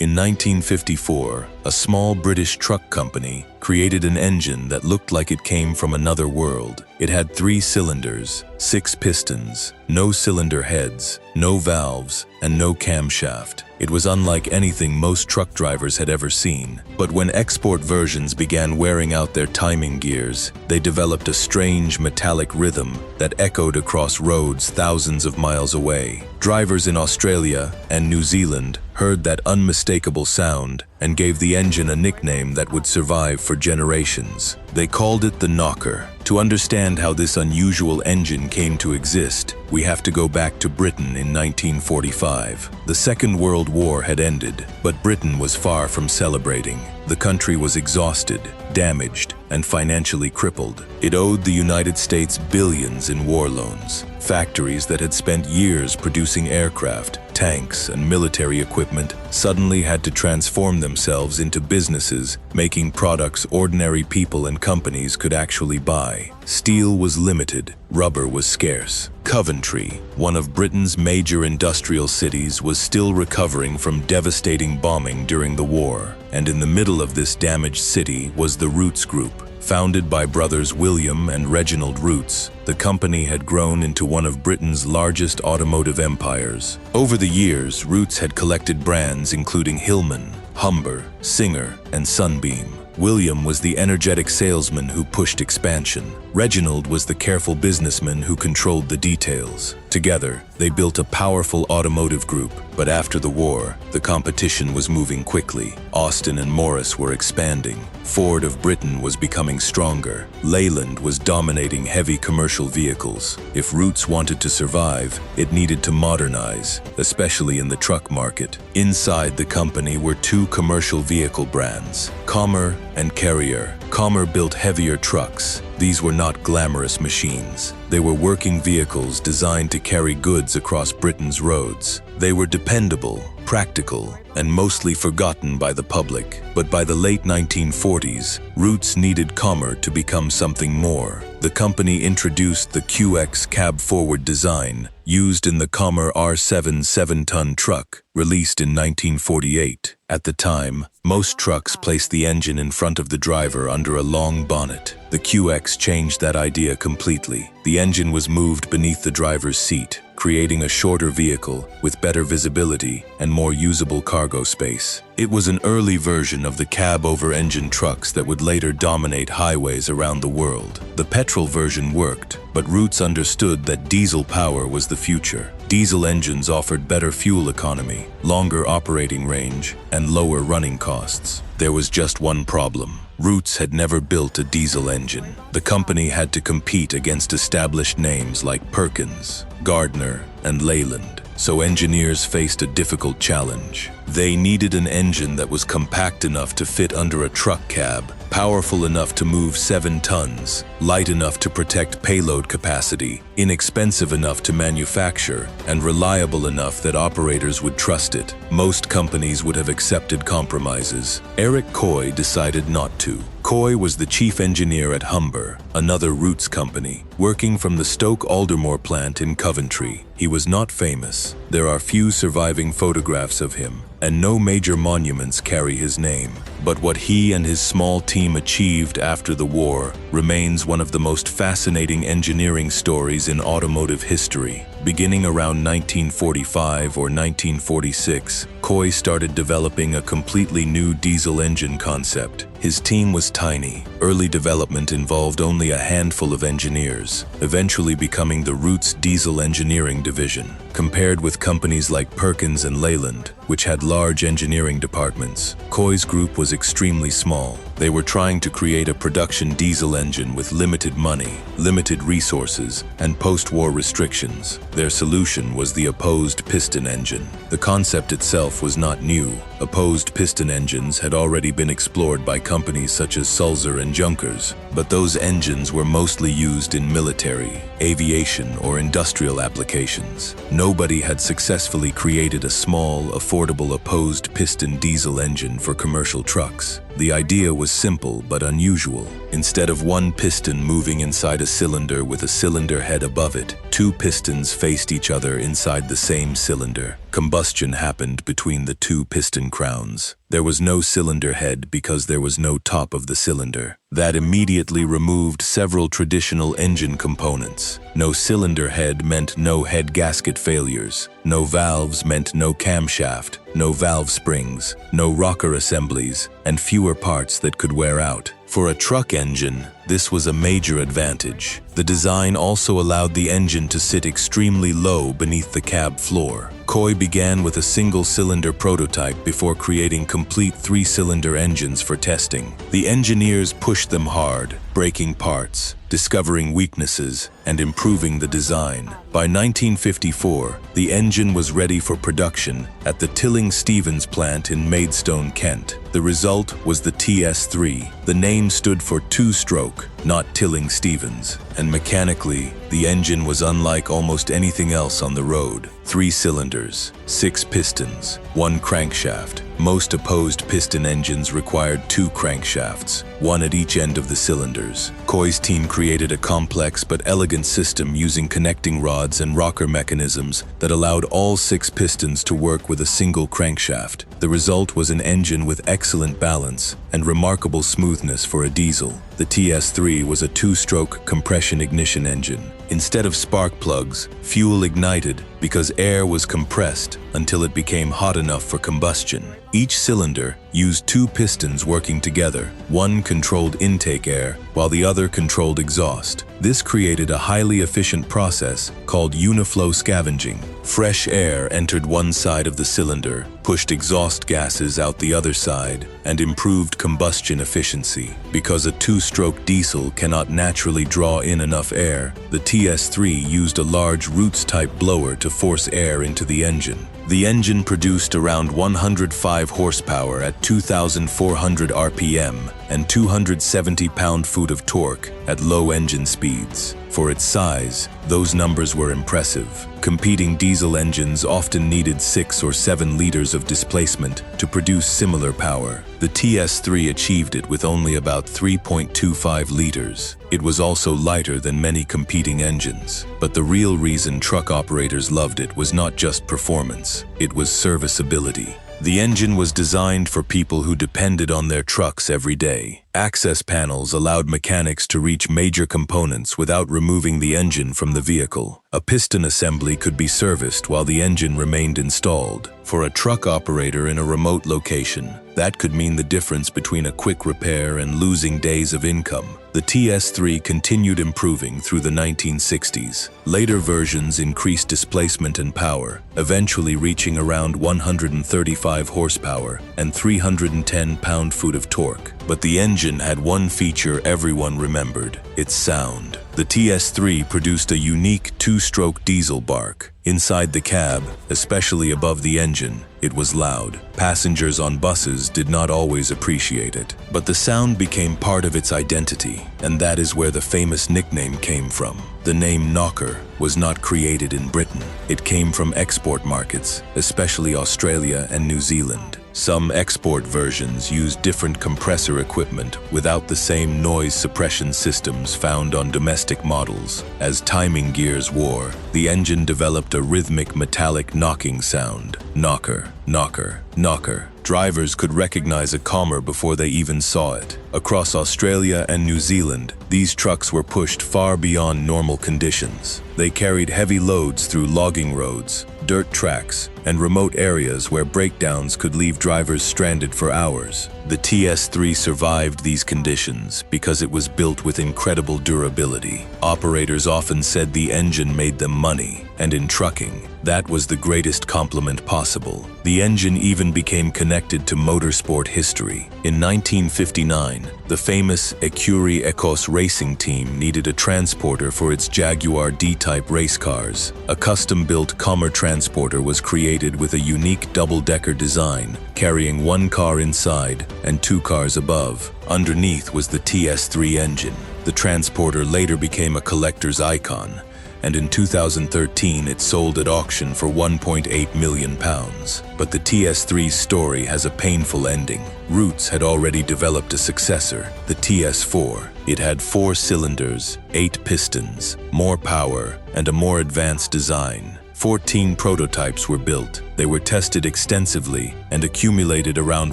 In 1954, a small British truck company created an engine that looked like it came from another world. It had 3 cylinders, 6 pistons, no cylinder heads, no valves, and no camshaft. It was unlike anything most truck drivers had ever seen. But when export versions began wearing out their timing gears, they developed a strange metallic rhythm that echoed across roads thousands of miles away. Drivers in Australia and New Zealand heard that unmistakable sound and gave the engine a nickname that would survive for generations. They called it the knocker. To understand how this unusual engine came to exist, we have to go back to Britain in 1945. The Second World War had ended, but Britain was far from celebrating. The country was exhausted, damaged, and financially crippled. It owed the United States billions in war loans. Factories that had spent years producing aircraft, tanks, and military equipment suddenly had to transform themselves into businesses, making products ordinary people and companies could actually buy. Steel was limited, rubber was scarce. Coventry, one of Britain's major industrial cities, was still recovering from devastating bombing during the war. And in the middle of this damaged city was the Rootes Group. Founded by brothers William and Reginald Rootes, the company had grown into one of Britain's largest automotive empires. Over the years, Rootes had collected brands including Hillman, Humber, Singer, and Sunbeam. William was the energetic salesman who pushed expansion. Reginald was the careful businessman who controlled the details. Together, they built a powerful automotive group, but after the war, the competition was moving quickly. Austin and Morris were expanding. Ford of Britain was becoming stronger. Leyland was dominating heavy commercial vehicles. If Rootes wanted to survive, it needed to modernize, especially in the truck market. Inside the company were 2 commercial vehicle brands, Commer and Carrier. Commer built heavier trucks. These were not glamorous machines. They were working vehicles designed to carry goods across Britain's roads. They were dependable, practical, and mostly forgotten by the public. But by the late 1940s, Rootes needed Commer to become something more. The company introduced the QX cab-forward design, used in the Commer R7 7-ton truck, released in 1948. At the time, most trucks placed the engine in front of the driver under a long bonnet. The QX changed that idea completely. The engine was moved beneath the driver's seat, creating a shorter vehicle with better visibility and more usable cargo space. It was an early version of the cab-over-engine trucks that would later dominate highways around the world. The petrol version worked, but Rootes understood that diesel power was the future. Diesel engines offered better fuel economy, longer operating range, and lower running costs. There was just one problem. Rootes had never built a diesel engine. The company had to compete against established names like Perkins, Gardner, and Leyland. So engineers faced a difficult challenge. They needed an engine that was compact enough to fit under a truck cab, powerful enough to move 7 tons, light enough to protect payload capacity, inexpensive enough to manufacture, and reliable enough that operators would trust it. Most companies would have accepted compromises. Eric Coy decided not to. Coy was the chief engineer at Humber, another Rootes company, working from the Stoke-Aldermore plant in Coventry. He was not famous. There are few surviving photographs of him, and no major monuments carry his name. But what he and his small team achieved after the war remains one of the most fascinating engineering stories in automotive history. Beginning around 1945 or 1946, Coy started developing a completely new diesel engine concept. His team was tiny. Early development involved only a handful of engineers, eventually becoming the Rootes Diesel Engineering Division. Compared with companies like Perkins and Leyland, which had large engineering departments, Coy's group was extremely small. They were trying to create a production diesel engine with limited money, limited resources, and post-war restrictions. Their solution was the Opposed-Piston engine. The concept itself was not new. Opposed-piston engines had already been explored by companies such as Sulzer and Junkers, but those engines were mostly used in military, aviation, or industrial applications. Nobody had successfully created a small, affordable opposed-piston diesel engine for commercial trucks. The idea was simple but unusual. Instead of one piston moving inside a cylinder with a cylinder head above it, 2 pistons faced each other inside the same cylinder. Combustion happened between the two piston crowns. There was no cylinder head because there was no top of the cylinder. That immediately removed several traditional engine components. No cylinder head meant no head gasket failures. No valves meant no camshaft, no valve springs, no rocker assemblies, and fewer parts that could wear out. For a truck engine, this was a major advantage. The design also allowed the engine to sit extremely low beneath the cab floor. Coy began with a single-cylinder prototype before creating complete three-cylinder engines for testing. The engineers pushed them hard, breaking parts, discovering weaknesses, and improving the design. By 1954, the engine was ready for production at the Tilling-Stevens plant in Maidstone, Kent. The result was the TS3. The name stood for two-stroke, not Tilling-Stevens, and mechanically, the engine was unlike almost anything else on the road. 3 cylinders, 6 pistons, 1 crankshaft. Most opposed-piston engines required 2 crankshafts, one at each end of the cylinders. Coy's team created a complex but elegant system using connecting rods and rocker mechanisms that allowed all 6 pistons to work with a single crankshaft. The result was an engine with excellent balance and remarkable smoothness for a diesel. The TS3 was a 2-stroke compression ignition engine. Instead of spark plugs, fuel ignited because air was compressed until it became hot enough for combustion. Each cylinder used 2 pistons working together. One controlled intake air, while the other controlled exhaust. This created a highly efficient process called uniflow scavenging. Fresh air entered one side of the cylinder, pushed exhaust gases out the other side, and improved combustion efficiency. Because a 2-stroke diesel cannot naturally draw in enough air, the TS3 used a large Roots-type blower to force air into the engine. The engine produced around 105 horsepower at 2,400 RPM and 270 pound-foot of torque at low engine speeds. For its size, those numbers were impressive. Competing diesel engines often needed 6 or 7 liters of displacement to produce similar power. The TS3 achieved it with only about 3.25 liters. It was also lighter than many competing engines. But the real reason truck operators loved it was not just performance, it was serviceability. The engine was designed for people who depended on their trucks every day. Access panels allowed mechanics to reach major components without removing the engine from the vehicle. A piston assembly could be serviced while the engine remained installed. For a truck operator in a remote location, that could mean the difference between a quick repair and losing days of income. The TS3 continued improving through the 1960s. Later versions increased displacement and power, eventually reaching around 135 horsepower and 310 pound-foot of torque. But the engine had one feature everyone remembered: its sound. The TS3 produced a unique 2-stroke diesel bark. Inside the cab, especially above the engine, it was loud. Passengers on buses did not always appreciate it. But the sound became part of its identity, and that is where the famous nickname came from. The name knocker was not created in Britain. It came from export markets, especially Australia and New Zealand. Some export versions used different compressor equipment without the same noise suppression systems found on domestic models. As timing gears wore, the engine developed a rhythmic metallic knocking sound. Knocker, knocker, knocker. Drivers could recognize a Commer before they even saw it. Across Australia and New Zealand, these trucks were pushed far beyond normal conditions. They carried heavy loads through logging roads, dirt tracks, and remote areas where breakdowns could leave drivers stranded for hours. The TS3 survived these conditions because it was built with incredible durability. Operators often said the engine made them money, and in trucking, that was the greatest compliment possible. The engine even became connected to motorsport history. In 1959, the famous Ecurie Ecosse racing team needed a transporter for its Jaguar D-Type race cars. A custom-built Commer transporter was created with a unique double-decker design, carrying 1 car inside and 2 cars above. Underneath was the TS3 engine. The transporter later became a collector's icon, and in 2013 it sold at auction for £1.8 million. But the TS3's story has a painful ending. Roots had already developed a successor, the TS4. It had 4 cylinders, 8 pistons, more power, and a more advanced design. 14 prototypes were built. They were tested extensively and accumulated around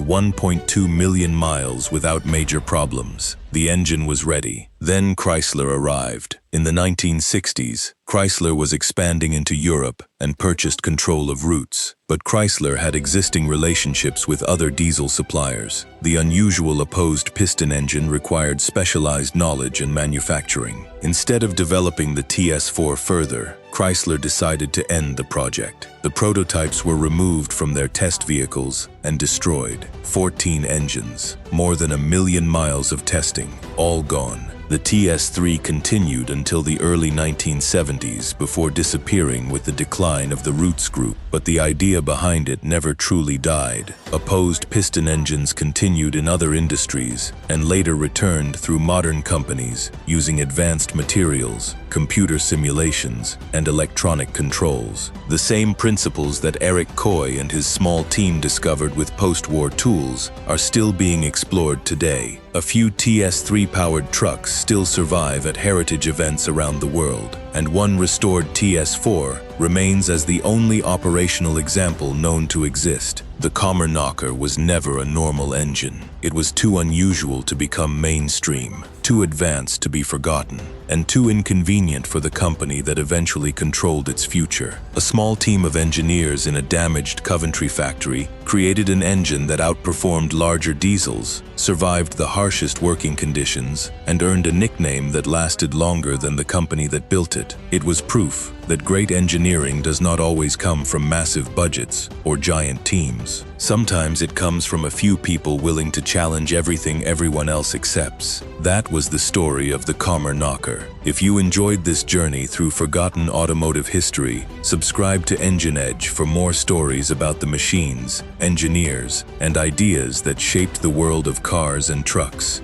1.2 million miles without major problems. The engine was ready. Then Chrysler arrived. In the 1960s, Chrysler was expanding into Europe and purchased control of routes. But Chrysler had existing relationships with other diesel suppliers. The unusual opposed-piston engine required specialized knowledge and manufacturing. Instead of developing the TS4 further, Chrysler decided to end the project. The prototypes were removed from their test vehicles and destroyed. 14 engines, more than 1 million miles of testing, all gone. The TS3 continued until the early 1970s before disappearing with the decline of the Roots Group, but the idea behind it never truly died. Opposed piston engines continued in other industries and later returned through modern companies using advanced materials, computer simulations, and electronic controls. The same principles that Eric Coy and his small team discovered with post-war tools are still being explored today. A few TS3-powered trucks still survive at heritage events around the world, and one restored TS4 remains as the only operational example known to exist. The Commer Knocker was never a normal engine. It was too unusual to become mainstream, too advanced to be forgotten, and too inconvenient for the company that eventually controlled its future. A small team of engineers in a damaged Coventry factory created an engine that outperformed larger diesels, survived the harshest working conditions, and earned a nickname that lasted longer than the company that built it. It was proof that great engineering does not always come from massive budgets or giant teams. Sometimes it comes from a few people willing to challenge everything everyone else accepts. That was the story of the Commer Knocker. If you enjoyed this journey through forgotten automotive history, subscribe to Engine Edge for more stories about the machines, engineers, and ideas that shaped the world of cars and trucks.